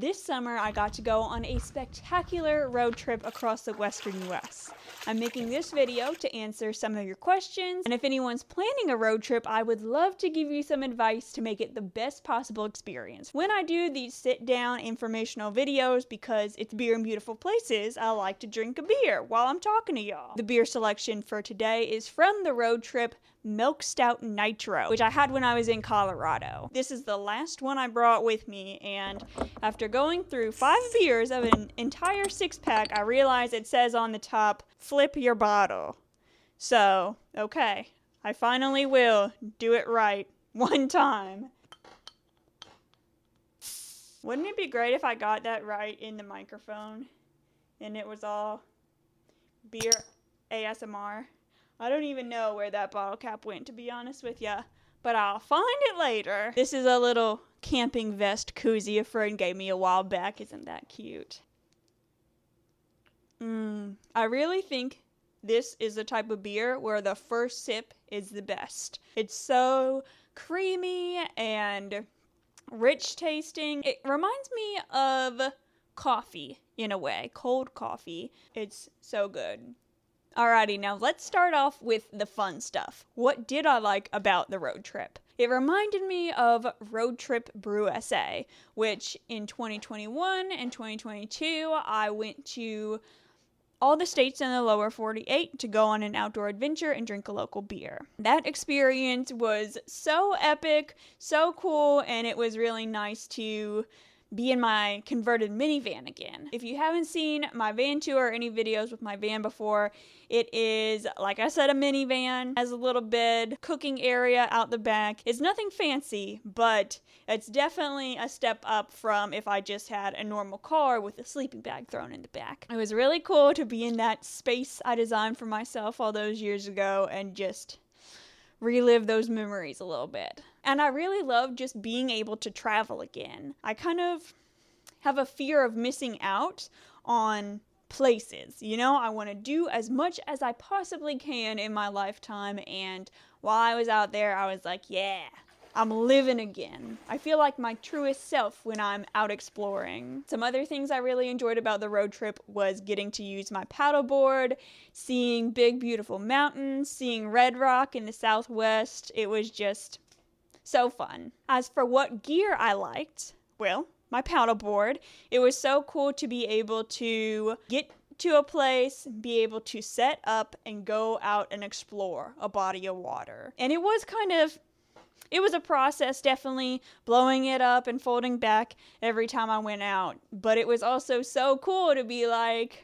This summer, I got to go on a spectacular road trip across the western US. I'm making this video to answer some of your questions, and if anyone's planning a road trip, I would love to give you some advice to make it the best possible experience. When I do these sit-down informational videos, because it's beer in beautiful places, I like to drink a beer while I'm talking to y'all. The beer selection for today is from the road trip Milk Stout Nitro, which I had when I was in Colorado. This is the last one I brought with me, and after going through 5 beers of an entire 6-pack, I realized it says on the top, flip your bottle. So, okay, I finally will do it right one time. Wouldn't it be great if I got that right in the microphone and it was all beer ASMR? I don't even know where that bottle cap went, to be honest with ya, but I'll find it later. This is a little camping vest koozie a friend gave me a while back. Isn't that cute? I really think this is the type of beer where the first sip is the best. It's so creamy and rich tasting. It reminds me of coffee in a way, cold coffee. It's so good. Alrighty, now let's start off with the fun stuff. What did I like about the road trip? It reminded me of Road Trip Brew SA, which in 2021 and 2022, I went to all the states in the lower 48 to go on an outdoor adventure and drink a local beer. That experience was so epic, so cool, and it was really nice to be in my converted minivan again. If you haven't seen my van tour or any videos with my van before, it is, like I said, a minivan. Has a little bed, cooking area out the back. It's nothing fancy, but it's definitely a step up from if I just had a normal car with a sleeping bag thrown in the back. It was really cool to be in that space I designed for myself all those years ago and just relive those memories a little bit. And I really love just being able to travel again. I kind of have a fear of missing out on places. You know, I want to do as much as I possibly can in my lifetime, and while I was out there, I was like, yeah, I'm living again. I feel like my truest self when I'm out exploring. Some other things I really enjoyed about the road trip was getting to use my paddleboard, seeing big, beautiful mountains, seeing Red Rock in the southwest. It was just so fun. As for what gear I liked, well, my paddleboard. It was so cool to be able to get to a place, be able to set up and go out and explore a body of water. And it was a process, definitely blowing it up and folding back every time I went out. But it was also so cool to be like,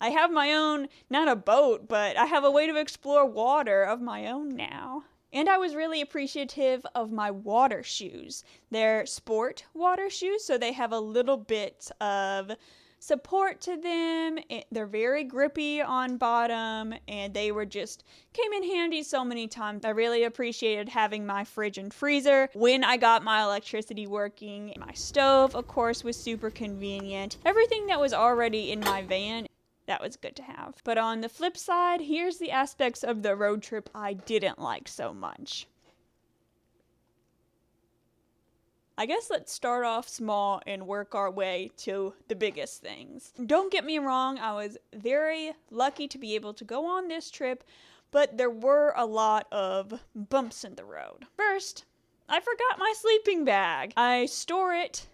I have my own, not a boat, but I have a way to explore water of my own now. And I was really appreciative of my water shoes. They're sport water shoes, so they have a little bit of support to them. They're very grippy on bottom, and they came in handy so many times. I really appreciated having my fridge and freezer when I got my electricity working. My stove, of course, was super convenient. Everything that was already in my van, that was good to have. But on the flip side, here's the aspects of the road trip I didn't like so much. I guess let's start off small and work our way to the biggest things. Don't get me wrong, I was very lucky to be able to go on this trip, but there were a lot of bumps in the road. First, I forgot my sleeping bag. I store it.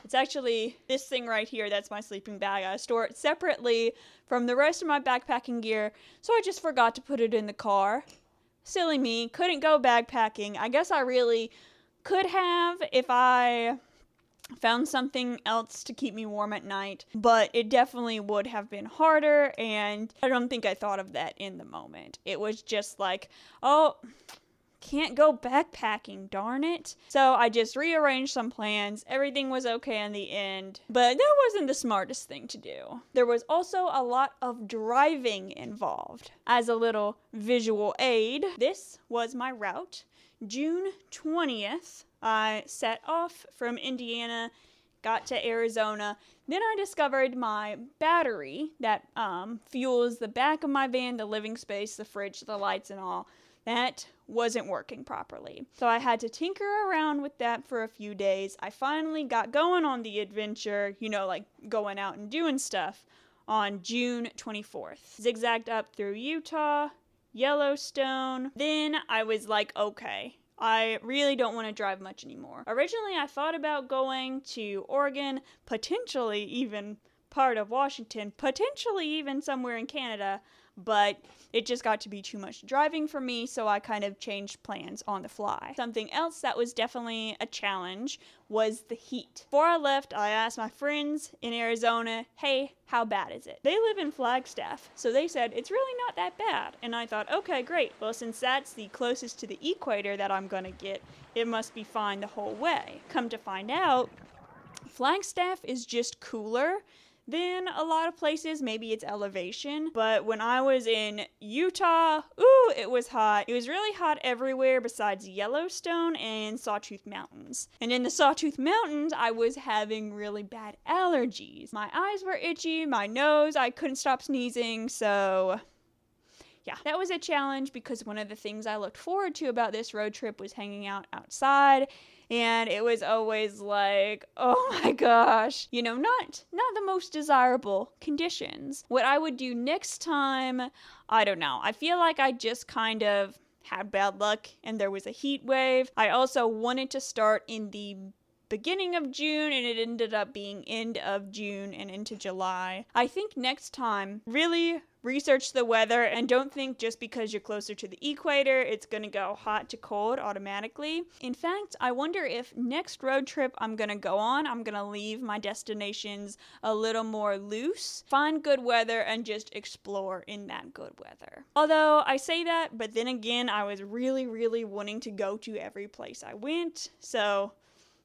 It's actually this thing right here, that's my sleeping bag. I store it separately from the rest of my backpacking gear, so I just forgot to put it in the car. Silly me, couldn't go backpacking. I guess I really could have if I found something else to keep me warm at night, but it definitely would have been harder, and I don't think I thought of that in the moment. It was just like, oh, can't go backpacking, darn it. So I just rearranged some plans. Everything was okay in the end, but that wasn't the smartest thing to do. There was also a lot of driving involved. As a little visual aid, this was my route. June 20th, I set off from Indiana, got to Arizona. Then I discovered my battery that fuels the back of my van, the living space, the fridge, the lights and all. that wasn't working properly. So I had to tinker around with that for a few days. I finally got going on the adventure, like going out and doing stuff on June 24th. Zigzagged up through Utah, Yellowstone. Then I was like, okay, I really don't want to drive much anymore. Originally, I thought about going to Oregon, potentially even part of Washington, potentially even somewhere in Canada, but it just got to be too much driving for me, so I kind of changed plans on the fly. Something else that was definitely a challenge was the heat. Before I left, I asked my friends in Arizona, hey, how bad is it? They live in Flagstaff, so they said, it's really not that bad. And I thought, okay, great. Well, since that's the closest to the equator that I'm gonna get, it must be fine the whole way. Come to find out, Flagstaff is just cooler than a lot of places. Maybe it's elevation, but when I was in Utah, it was hot. It was really hot everywhere besides Yellowstone and Sawtooth Mountains. And in the Sawtooth Mountains, I was having really bad allergies. My eyes were itchy, my nose, I couldn't stop sneezing, so yeah, that was a challenge because one of the things I looked forward to about this road trip was hanging out outside. And it was always like, oh my gosh, not the most desirable conditions. What I would do next time, I don't know. I feel like I just kind of had bad luck and there was a heat wave. I also wanted to start in the beginning of June and it ended up being end of June and into July. I think next time, really research the weather and don't think just because you're closer to the equator, it's going to go hot to cold automatically. In fact, I wonder if next road trip I'm going to go on, I'm going to leave my destinations a little more loose, find good weather, and just explore in that good weather. Although I say that, but then again, I was really, really wanting to go to every place I went, so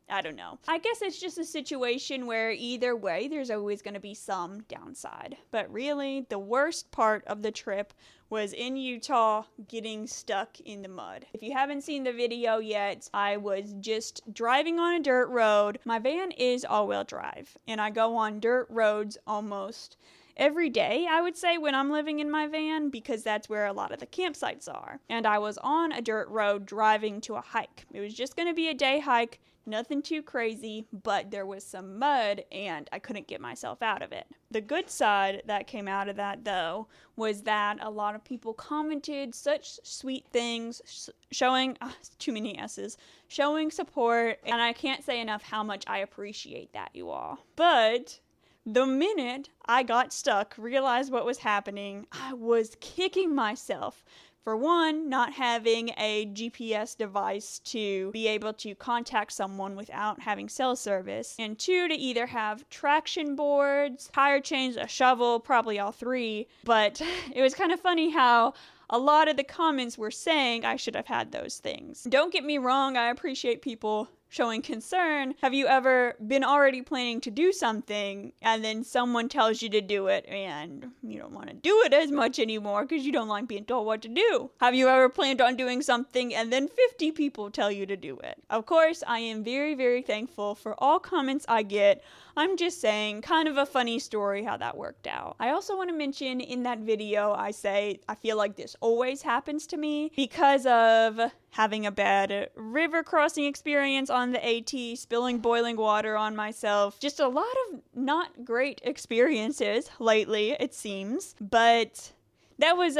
I don't know. I guess it's just a situation where either way, there's always going to be some downside. But really, the worst part of the trip was in Utah getting stuck in the mud. If you haven't seen the video yet, I was just driving on a dirt road. My van is all-wheel drive, and I go on dirt roads almost every day, I would say, when I'm living in my van, because that's where a lot of the campsites are. And I was on a dirt road driving to a hike. It was just going to be a day hike. Nothing too crazy, but there was some mud and I couldn't get myself out of it. The good side that came out of that, though, was that a lot of people commented such sweet things, showing, too many S's, showing support, and I can't say enough how much I appreciate that, you all. But the minute I got stuck, realized what was happening, I was kicking myself. For one, not having a GPS device to be able to contact someone without having cell service. And two, to either have traction boards, tire chains, a shovel, probably all three. But it was kind of funny how a lot of the comments were saying I should have had those things. Don't get me wrong, I appreciate people showing concern. Have you ever been already planning to do something and then someone tells you to do it and you don't want to do it as much anymore because you don't like being told what to do? Have you ever planned on doing something and then 50 people tell you to do it? Of course, I am very, very thankful for all comments I get. I'm just saying, kind of a funny story how that worked out. I also want to mention in that video, I say I feel like this always happens to me because of having a bad river crossing experience on the AT, spilling boiling water on myself. Just a lot of not great experiences lately, it seems. But that was,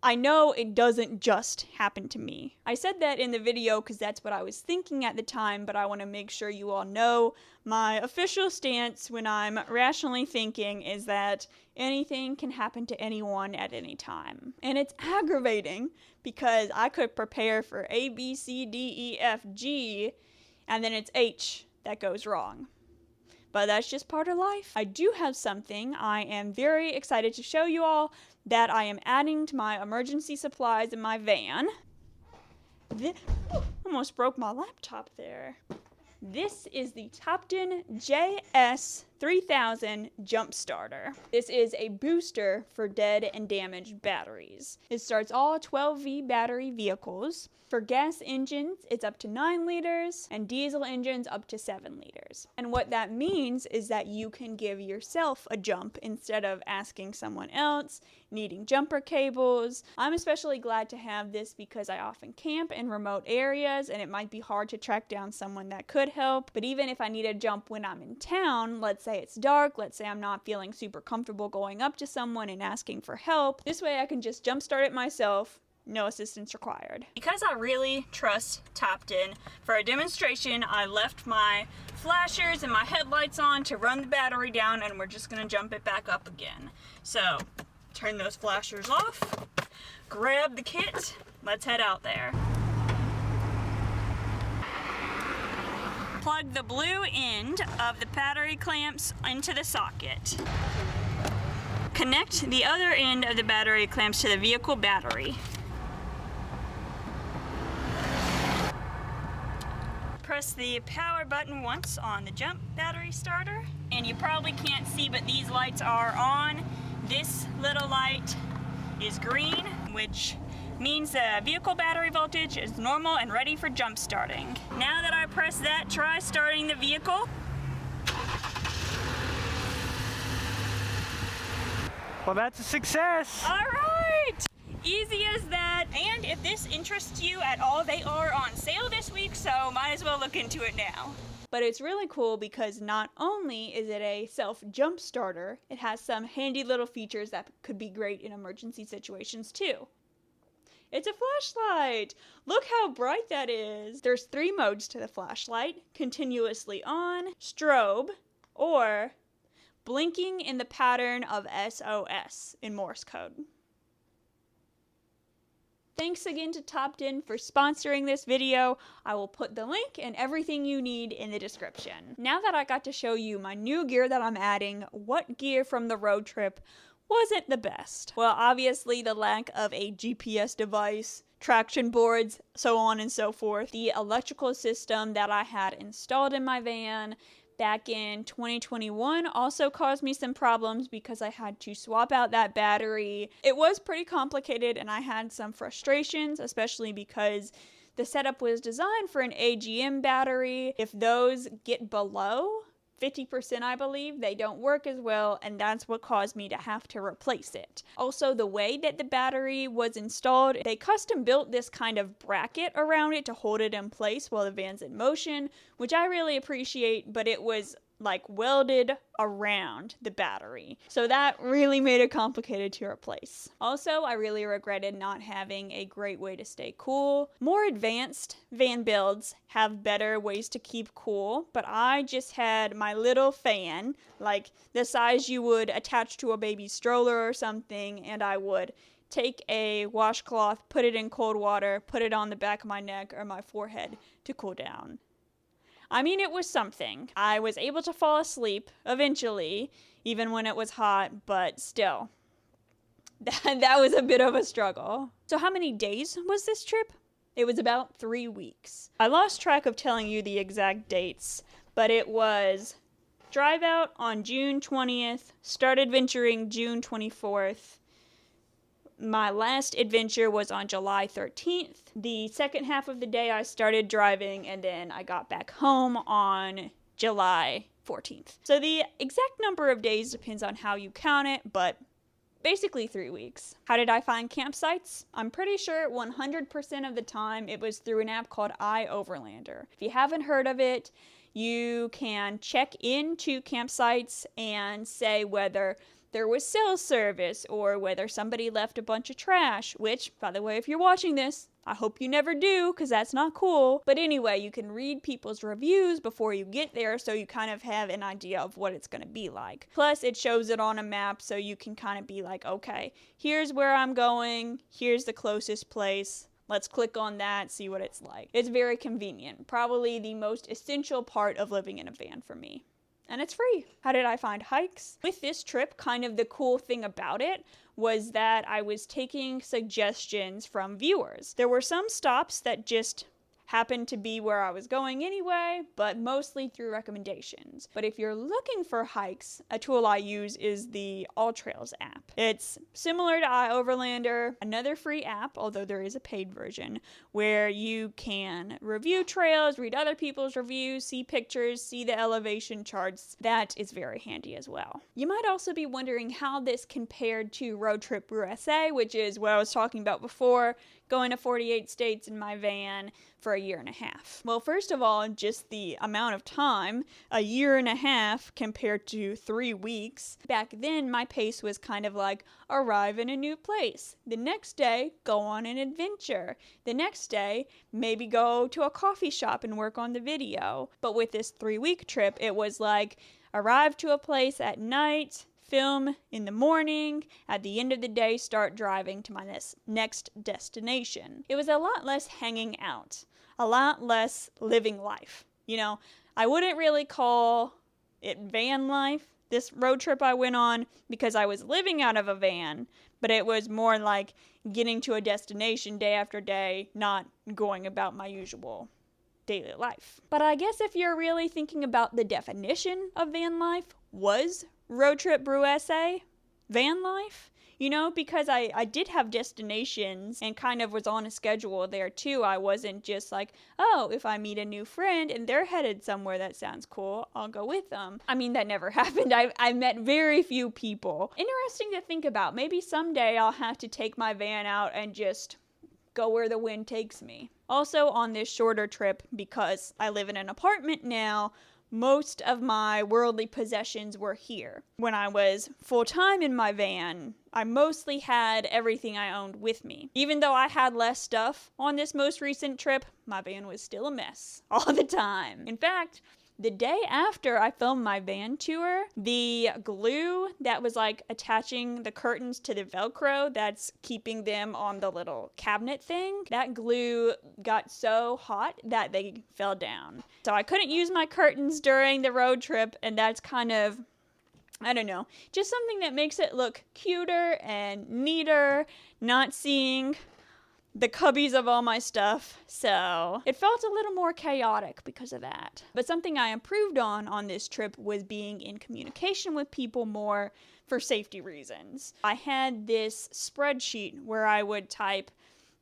I know it doesn't just happen to me. I said that in the video because that's what I was thinking at the time, but I want to make sure you all know my official stance when I'm rationally thinking is that anything can happen to anyone at any time. And it's aggravating because I could prepare for A, B, C, D, E, F, G, and then it's H that goes wrong. But that's just part of life. I do have something I am very excited to show you all that I am adding to my emergency supplies in my van. Almost broke my laptop there. This is the Untappd JS3000 Jump Starter. This is a booster for dead and damaged batteries. It starts all 12V battery vehicles. For gas engines, it's up to 9 liters, and diesel engines up to 7 liters. And what that means is that you can give yourself a jump instead of asking someone else, needing jumper cables. I'm especially glad to have this because I often camp in remote areas and it might be hard to track down someone that could help. But even if I need a jump when I'm in town, let's say it's dark, let's say I'm not feeling super comfortable going up to someone and asking for help, this way I can just jump start it myself. No assistance required. Because I really trust Untappd, for a demonstration, I left my flashers and my headlights on to run the battery down, and we're just gonna jump it back up again. So, turn those flashers off, grab the kit, let's head out there. Plug the blue end of the battery clamps into the socket. Connect the other end of the battery clamps to the vehicle battery. Press the power button once on the jump battery starter, and you probably can't see, but these lights are on. This little light is green, which means the vehicle battery voltage is normal and ready for jump starting. Now that I press that, try starting the vehicle. Well, that's a success. All right. Easy as that. And if this interests you at all, they are on sale this week, so might as well look into it now. But it's really cool because not only is it a self-jump starter, it has some handy little features that could be great in emergency situations too. It's a flashlight! Look how bright that is! There's 3 modes to the flashlight: continuously on, strobe, or blinking in the pattern of SOS in Morse code. Thanks again to Untappd for sponsoring this video. I will put the link and everything you need in the description. Now that I got to show you my new gear that I'm adding, what gear from the road trip wasn't the best? Well, obviously the lack of a GPS device, traction boards, so on and so forth. The electrical system that I had installed in my van back in 2021 also caused me some problems because I had to swap out that battery. It was pretty complicated and I had some frustrations, especially because the setup was designed for an AGM battery. If those get below 50%, I believe, they don't work as well, and that's what caused me to have to replace it. Also, the way that the battery was installed, they custom built this kind of bracket around it to hold it in place while the van's in motion, which I really appreciate, but it was like welded around the battery. So that really made it complicated to replace. Also, I really regretted not having a great way to stay cool. More advanced van builds have better ways to keep cool, but I just had my little fan, like the size you would attach to a baby stroller or something, and I would take a washcloth, put it in cold water, put it on the back of my neck or my forehead to cool down. I mean, it was something. I was able to fall asleep eventually, even when it was hot, but still, that was a bit of a struggle. So how many days was this trip? It was about 3 weeks. I lost track of telling you the exact dates, but it was drive out on June 20th, start adventuring June 24th. My last adventure was on July 13th. The second half of the day I started driving, and then I got back home on July 14th. So the exact number of days depends on how you count it, but basically 3 weeks. How did I find campsites? I'm pretty sure 100% of the time it was through an app called iOverlander. If you haven't heard of it, you can check into campsites and say whether there was cell service or whether somebody left a bunch of trash, which, by the way, if you're watching this, I hope you never do, because that's not cool. But anyway, you can read people's reviews before you get there, so you kind of have an idea of what it's going to be like. Plus, it shows it on a map, so you can kind of be like, okay, here's where I'm going, here's the closest place. Let's click on that, see what it's like. It's very convenient. Probably the most essential part of living in a van for me. And it's free. How did I find hikes? With this trip, kind of the cool thing about it was that I was taking suggestions from viewers. There were some stops that just happened to be where I was going anyway, but mostly through recommendations. But if you're looking for hikes, a tool I use is the AllTrails app. It's similar to iOverlander, another free app, although there is a paid version, where you can review trails, read other people's reviews, see pictures, see the elevation charts. That is very handy as well. You might also be wondering how this compared to Road Trip USA, which is what I was talking about before, going to 48 states in my van for a year and a half. Well, first of all, just the amount of time, a year and a half compared to 3 weeks. Back then, my pace was kind of like arrive in a new place. The next day, go on an adventure. The next day, maybe go to a coffee shop and work on the video. But with this 3-week trip, it was like arrive to a place at night, film in the morning, at the end of the day start driving to my next destination. It was a lot less hanging out, a lot less living life. You know, I wouldn't really call it van life, this road trip I went on, because I was living out of a van, but it was more like getting to a destination day after day, not going about my usual daily life. But I guess if you're really thinking about the definition of van life, was Road Trip USA van life? You know, because I did have destinations and kind of was on a schedule there too. I wasn't just like, oh, if I meet a new friend and they're headed somewhere that sounds cool, I'll go with them. I mean, that never happened. I met very few people. Interesting to think about. Maybe someday I'll have to take my van out and just go where the wind takes me. Also on this shorter trip, because I live in an apartment now, most of my worldly possessions were here. When I was full-time in my van, I mostly had everything I owned with me. Even though I had less stuff on this most recent trip, my van was still a mess all the time. In fact, the day after I filmed my van tour, the glue that was like attaching the curtains to the Velcro that's keeping them on the little cabinet thing, that glue got so hot that they fell down. So I couldn't use my curtains during the road trip, and that's kind of, I don't know, just something that makes it look cuter and neater, not seeing the cubbies of all my stuff, so it felt a little more chaotic because of that. But something I improved on this trip was being in communication with people more for safety reasons. I had this spreadsheet where I would type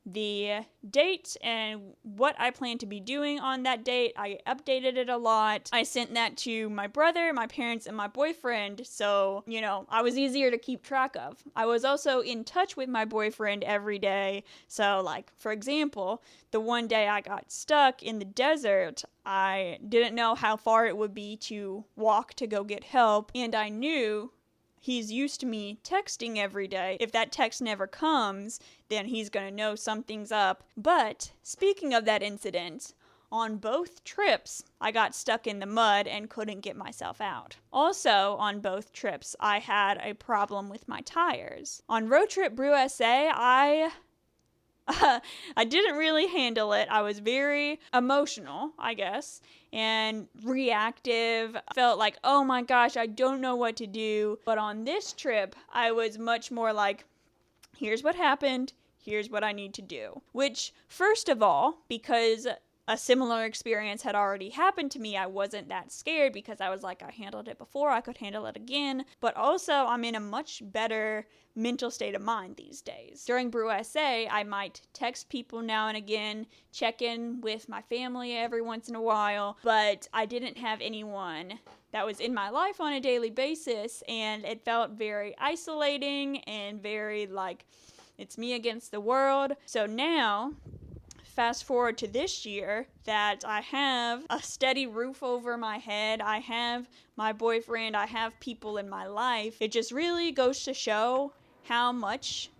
the date and what I plan to be doing on that date. I updated it a lot. I sent that to my brother, my parents, and my boyfriend, so, you know, I was easier to keep track of. I was also in touch with my boyfriend every day, so, like, for example, the one day I got stuck in the desert, I didn't know how far it would be to walk to go get help, and I knew he's used to me texting every day. If that text never comes, then he's gonna know something's up. But speaking of that incident, on both trips, I got stuck in the mud and couldn't get myself out. Also, on both trips, I had a problem with my tires. On Road Trip USA, I didn't really handle it. I was very emotional, I guess, and reactive. Felt like, oh my gosh, I don't know what to do. But on this trip, I was much more like, here's what happened, here's what I need to do. Which, first of all, because a similar experience had already happened to me, I wasn't that scared because I was like, I handled it before, I could handle it again. But also, I'm in a much better mental state of mind these days. During Brew SA, I might text people now and again, check in with my family every once in a while, but I didn't have anyone that was in my life on a daily basis, and it felt very isolating and very like, it's me against the world. So now, fast forward to this year, that I have a steady roof over my head, I have my boyfriend, I have people in my life, it just really goes to show how much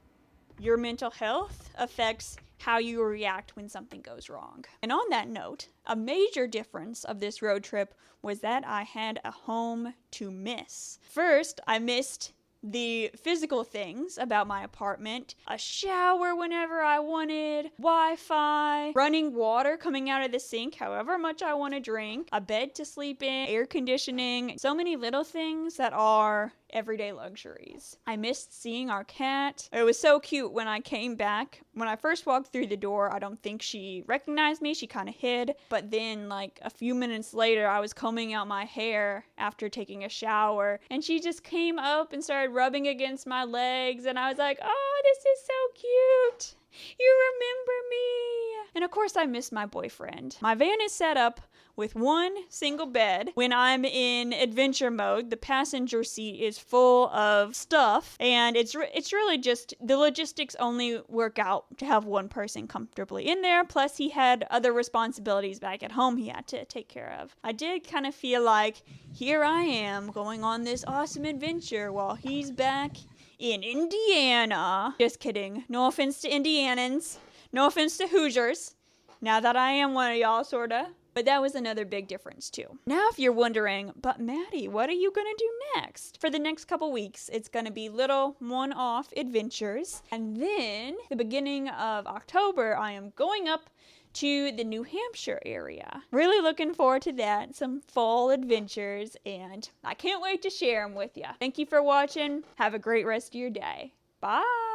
your mental health affects how you react when something goes wrong. And on that note, a major difference of this road trip was that I had a home to miss. First, I missed the physical things about my apartment, a shower whenever I wanted, Wi-Fi, running water coming out of the sink however much I want to drink, a bed to sleep in, air conditioning, so many little things that are everyday luxuries. I missed seeing our cat. It was so cute when I came back. When I first walked through the door, I don't think she recognized me. She kind of hid. But then like a few minutes later, I was combing out my hair after taking a shower, and she just came up and started rubbing against my legs, and I was like, oh, this is so cute. You remember me. And of course I miss my boyfriend. My van is set up with one single bed. When I'm in adventure mode, the passenger seat is full of stuff, and it's really just the logistics only work out to have one person comfortably in there. Plus he had other responsibilities back at home he had to take care of. I did kind of feel like here I am going on this awesome adventure while he's back in Indiana. Just kidding. No offense to Indianans. No offense to Hoosiers. Now that I am one of y'all, sorta. But that was another big difference too. Now if you're wondering, but Maddie, what are you gonna do next? For the next couple weeks, it's gonna be little one-off adventures. And then, the beginning of October, I am going up to the New Hampshire area. Really looking forward to that. Some fall adventures, and I can't wait to share them with you. Thank you for watching. Have a great rest of your day. Bye!